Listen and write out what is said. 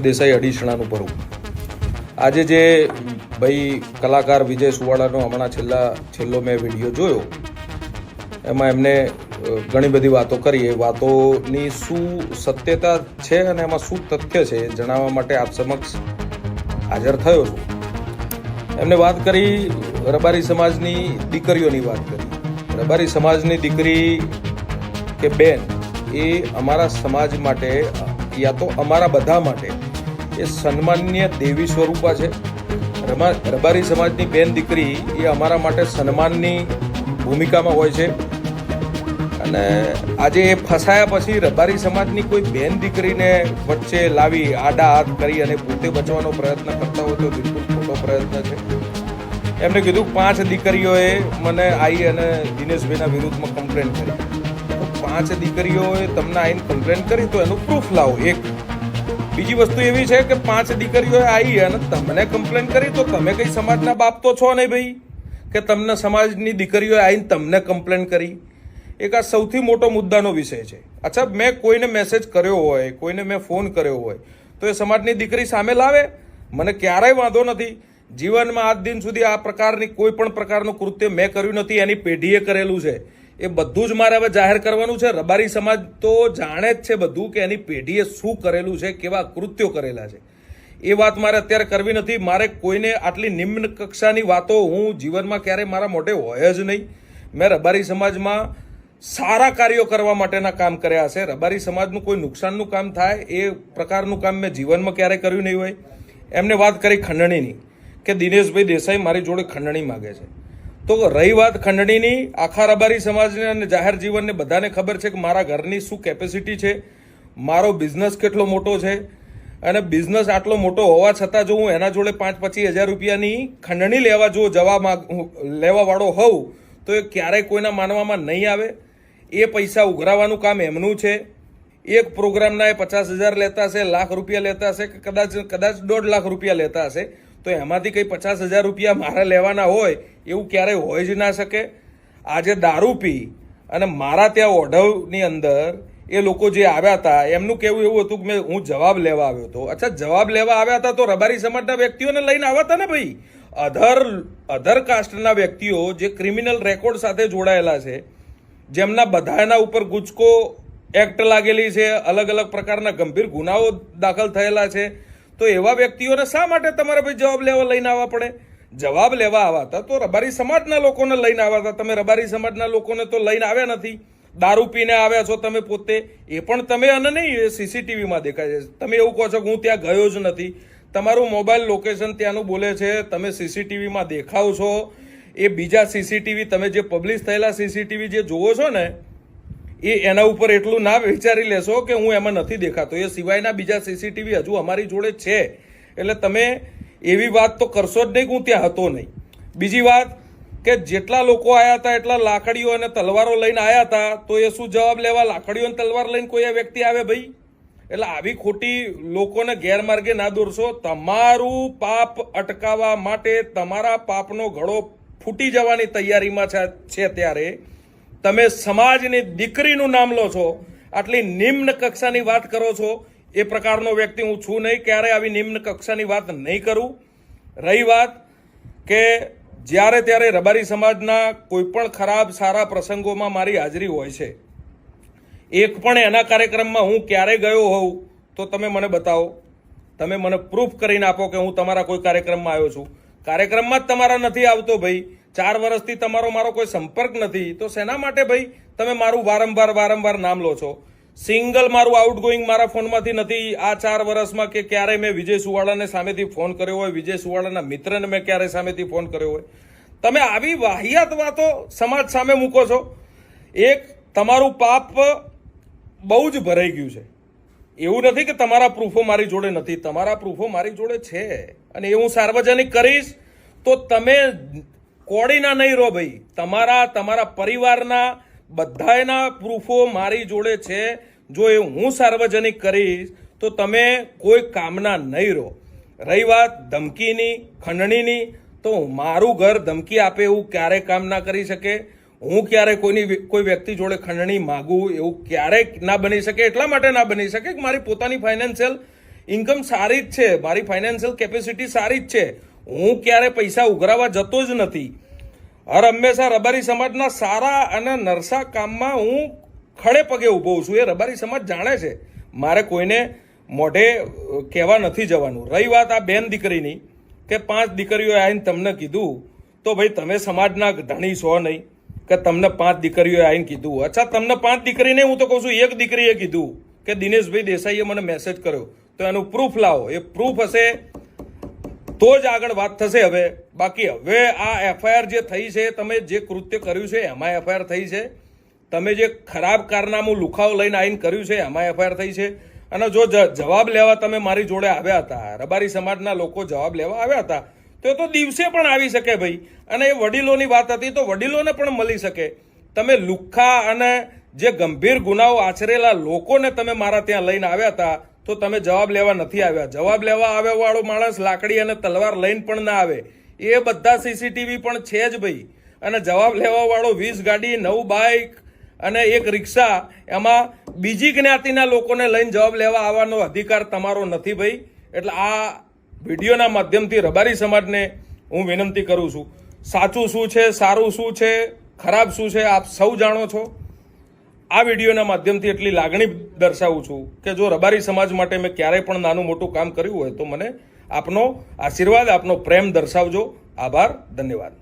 દેસાઈ અડીસણાનું ભરું. આજે જે ભાઈ કલાકાર વિજય સુવાળાનો હમણાં છેલ્લો મેં વિડીયો જોયો, એમાં એમને ઘણી બધી વાતો કરી. એ વાતોની શું સત્યતા છે અને એમાં શું તથ્ય છે એ જણાવવા માટે આપ સમક્ષ હાજર થયો છું. એમને વાત કરી રબારી સમાજની દીકરીઓની વાત કરી. રબારી સમાજની દીકરી કે બેન એ અમારા સમાજ માટે યા તો અમારા બધા માટે એ સન્માનનીય દેવી સ્વરૂપા છે. રબારી સમાજની બેન દીકરી એ અમારા માટે સન્માનની ભૂમિકામાં હોય છે. અને આજે એ ફસાયા પછી રબારી સમાજની કોઈ બેન દીકરીને વચ્ચે લાવી આડા હાથ કરી અને પોતે બચવાનો પ્રયત્ન કરતા હોય તો બિલકુલ ખોટો પ્રયત્ન છે. એમને કીધું 5 દીકરીઓએ મને આવી અને દિનેશભાઈના વિરુદ્ધમાં કમ્પ્લેન કરી. 5 દીકરીઓએ તમને આવીને કમ્પ્લેન કરી તો એનું પ્રૂફ લાવો. એક બીજી વસ્તુ એવી છે કે 5 દીકરીઓએ આવી અને તમને કમ્પ્લેન કરી તો તમે કઈ સમાજના બાપ તો છો નહીં ભાઈ, કે તમને સમાજની દીકરીઓએ આવીને તમને કમ્પ્લેન કરી. એક આ સૌથી મોટો મુદ્દાનો વિષય છે. અચ્છા, મેં કોઈને મેસેજ કર્યો હોય, કોઈને મેં ફોન કર્યો હોય તો એ સમાજની દીકરી સામે લાવે, મને ક્યારેય વાંધો નથી. જીવનમાં આજ દિન સુધી આ પ્રકારની કોઈ પણ પ્રકારનું કૃત્ય મેં કર્યું નથી. એની પેઢીએ કરેલું છે એ બધું જ મારે હવે જાહેર કરવાનું છે. રબારી સમાજ તો જાણે જ છે બધું કે એની પેઢીએ શું કરેલું છે, કેવા કૃત્યો કરેલા છે. એ વાત મારે અત્યારે કરવી નથી. મારે કોઈને આટલી નિમ્ન કક્ષાની વાતો હું જીવનમાં ક્યારેય મારા મોઢે હોય જ નહીં. મેં રબારી સમાજમાં સારા કાર્યો કરવા માટેના કામ કર્યા છે. રબારી સમાજનું કોઈ નુકસાનનું કામ થાય એ પ્રકારનું કામ મેં જીવનમાં ક્યારેય કર્યું નહીં હોય. એમને વાત કરી ખંડણીની કે દિનેશભાઈ દેસાઈ મારી જોડે ખંડણી માગે છે. તો રહી વાત ખંડણીની, આખા રબારી સમાજને અને જાહેર જીવનને બધાને ખબર છે કે મારા ઘરની શું કેપેસિટી છે, મારો બિઝનેસ કેટલો મોટો છે. અને બિઝનેસ આટલો મોટો હોવા છતાં જો હું એના જોડે 5-25 હજાર રૂપિયાની ખંડણી લેવા વાળો હોઉં તો એ ક્યારેય કોઈના માનવામાં નહીં આવે. એ પૈસા ઉઘરાવવાનું કામ એમનું છે. એક પ્રોગ્રામના એ 50,000 લેતા હશે, લાખ રૂપિયા લેતા હશે કે કદાચ 1.5 લાખ રૂપિયા લેતા હશે. તો એમાંથી કંઈ 50,000 રૂપિયા મારે લેવાના હોય એવું ક્યારેય હોય જ ના શકે. આજે દારૂ પી અને મારા ત્યાં ઓઢવની અંદર એ લોકો જે આવ્યા હતા એમનું કહેવું એવું હતું કે હું જવાબ લેવા આવ્યો હતો. અચ્છા, જવાબ લેવા આવ્યા હતા તો રબારી સમાજના વ્યક્તિઓને લઈને આવ્યા હતા ને ભાઈ. અધર કાસ્ટના વ્યક્તિઓ જે ક્રિમિનલ રેકોર્ડ સાથે જોડાયેલા છે, જેમના બધાના ઉપર ગુજકો એક્ટ લાગેલી છે, અલગ અલગ પ્રકારના ગંભીર ગુનાઓ દાખલ થયેલા છે, તો એવા વ્યક્તિઓને શા માટે તમારે ભાઈ જવાબ લેવા લઈને આવવા પડે? જવાબ લેવા આવ્યા હતા તો રબારી સમાજના લોકોને લઈને આવ્યા હતા. તમે રબારી સમાજના લોકોને તો લઈને આવ્યા નથી. દારૂ પીને આવ્યા છો તમે પોતે, એ પણ તમે અને નહીં સીસીટીવીમાં દેખાય છે. તમે એવું કહો છો કે હું ત્યાં ગયો જ નથી. તમારું મોબાઈલ લોકેશન ત્યાંનું બોલે છે, તમે સીસીટીવીમાં દેખાવ છો. એ બીજા સીસીટીવી તમે જે પબ્લિશ થયેલા સીસીટીવી જે જોવો છો ને એના ઉપર એટલું ના વિચારી લેશો કે હું એમાં નથી દેખાતો. એ સિવાયના બીજા સીસીટીવી હજુ અમારી જોડે છે. એટલે તમે એવી વાત તો કરશો જ નહીં કે હું ત્યાં હતો નહીં. બીજી વાત કે જેટલા લોકો આવ્યા હતા એટલા લાકડીઓ અને તલવારો લઈને આવ્યા હતા, તો એ શું જવાબ લેવા લાકડીઓ અને તલવાર લઈને કોઈ વ્યક્તિ આવે ભાઈ? એટલે આવી ખોટી લોકોને ગેરમાર્ગે ના દોરશો. તમારું પાપ અટકાવવા માટે તમારા પાપનો ઘડો ફૂટી જવાની તૈયારીમાં છે ત્યારે તમે સમાજની દીકરીનું નામ લો છો, આટલી નિમ્ન કક્ષાની વાત કરો છો. એ પ્રકારનો વ્યક્તિ હું છું નહીં, ક્યારે આવી નિમ્ન કક્ષાની વાત નહીં કરું. રહી વાત કે જ્યારે ત્યારે રબારી સમાજના કોઈ પણ ખરાબ સારા પ્રસંગોમાં મારી હાજરી હોય છે. એક પણ એના કાર્યક્રમમાં હું ક્યારે ગયો હોઉં તો તમે મને બતાવો. તમે મને પ્રૂફ કરીને આપો કે હું તમારા કોઈ કાર્યક્રમમાં આવ્યો છું. કાર્યક્રમમાં જ તમારા નથી આવતો ભાઈ. 4 વર્ષથી મારો કોઈ સંપર્ક નથી, તો શેના માટે ભાઈ તમે મારું વારંવાર નામ લો છો? સિંગલ મારું આઉટગોઈંગ મારા ફોનમાંથી નથી આ 4 વર્ષમાં કે ક્યારે મેં વિજય સુવાળાને સામેથી ફોન કર્યો હોય, વિજય સુવાળાના મિત્રને મેં ક્યારે સામેથી ફોન કર્યો હોય. તમે આવી વાહિયાત વાતો સમાજ સામે મૂકો છો. એક તમારું પાપ બહુ જ ભરાઈ ગયું છે. એવું નથી કે તમારા પ્રૂફો મારી જોડે નથી, તમારા પ્રૂફો મારી જોડે છે અને એ હું સાર્વજનિક કરીશ. તો તમે કોડીના નહીં રહો ભાઈ. તમારા પરિવારના બધાના પ્રૂફો મારી જોડે છે. જો એ હું સાર્વજનિક કરીશ તો તમે કોઈ કામના નહીં રહો. રહી વાત ધમકીની, ખંડણીની, તો મારું ઘર ધમકી આપે એવું ક્યારેય કામ ના કરી શકે. હું ક્યારે કોઈ વ્યક્તિ જોડે ખંડણી માગું એવું ક્યારેય ના બની શકે. એટલા માટે ના બની શકે કે મારી પોતાની ફાઇનાન્શિયલ ઇન્કમ સારી જ છે, મારી ફાઇનાન્શિયલ કેપેસિટી સારી જ છે, હું ક્યારે પૈસા ઉઘરાવા જતો જ નથી. હર હંમેશા રબારી સમાજના સારા અને નરસા કામમાં હું ખડે પગે ઊભો છું. એ રબારી સમાજ જાણે છે, મારે કોઈને મોઢે કહેવા નથી જવાનું. રહી વાત આ બેન દીકરીની કે 5 દીકરીઓ આવીને તમને કીધું, તો ભાઈ તમે સમાજના ધણી છો નહીં કે તમને 5 દીકરીઓ આવીને કીધું. અચ્છા, તમને 5 દીકરીને હું તો કહું છું, એક દીકરીએ કીધું કે દિનેશભાઈ દેસાઈએ મને મેસેજ કર્યો, તો એનું પ્રૂફ લાવો. એ પ્રૂફ હશે તો જ આગળ વાત થશે. હવે બાકી હવે આ એફઆઈઆર જે થઈ છે, તમે જે કૃત્ય કર્યું છે એમાં એફઆઈઆર થઈ છે, તમે જે ખરાબ કારનામું લુખાઓ લઈને આવીને કર્યું છે એમાં એફઆઈઆર થઈ છે. અને જો જવાબ લેવા તમે મારી જોડે આવ્યા હતા, રબારી સમાજના લોકો જવાબ લેવા આવ્યા હતા, તો દિવસે પણ આવી શકે ભાઈ. અને એ વડીલોની વાત હતી તો વડીલોને પણ મળી શકે. તમે લુખ્ખા અને જે ગંભીર ગુનાઓ આચરેલા લોકોને તમે મારા ત્યાં લઈને આવ્યા હતા, તો તમે જવાબ લેવા નથી આવ્યા. જવાબ લેવા આવ્યા વાળો માણસ લાકડી અને તલવાર લઈને પણ ના આવે. એ બધા સીસીટીવી પણ છે જ ભાઈ. અને જવાબ લેવા વાળો 20 ગાડી, 9 બાઇક અને 1 રિક્ષા, એમાં બીજી જ્ઞાતિના લોકોને લઈને જવાબ લેવા આવવાનો અધિકાર તમારો નથી ભાઈ. એટલે આ વિડીયોના માધ્યમથી રબારી સમાજને હું વિનંતી કરું છું, સાચું શું છે, સારું શું છે, ખરાબ શું છે, આપ સૌ જાણો છો. આ વિડીયોના માધ્યમથી એટલી લાગણી દર્શાવું છું કે જો રબારી સમાજ માટે મેં ક્યારેય પણ નાનું મોટું કામ કર્યું હોય તો મને આપનો આશીર્વાદ, આપનો પ્રેમ દર્શાવજો. આભાર, ધન્યવાદ.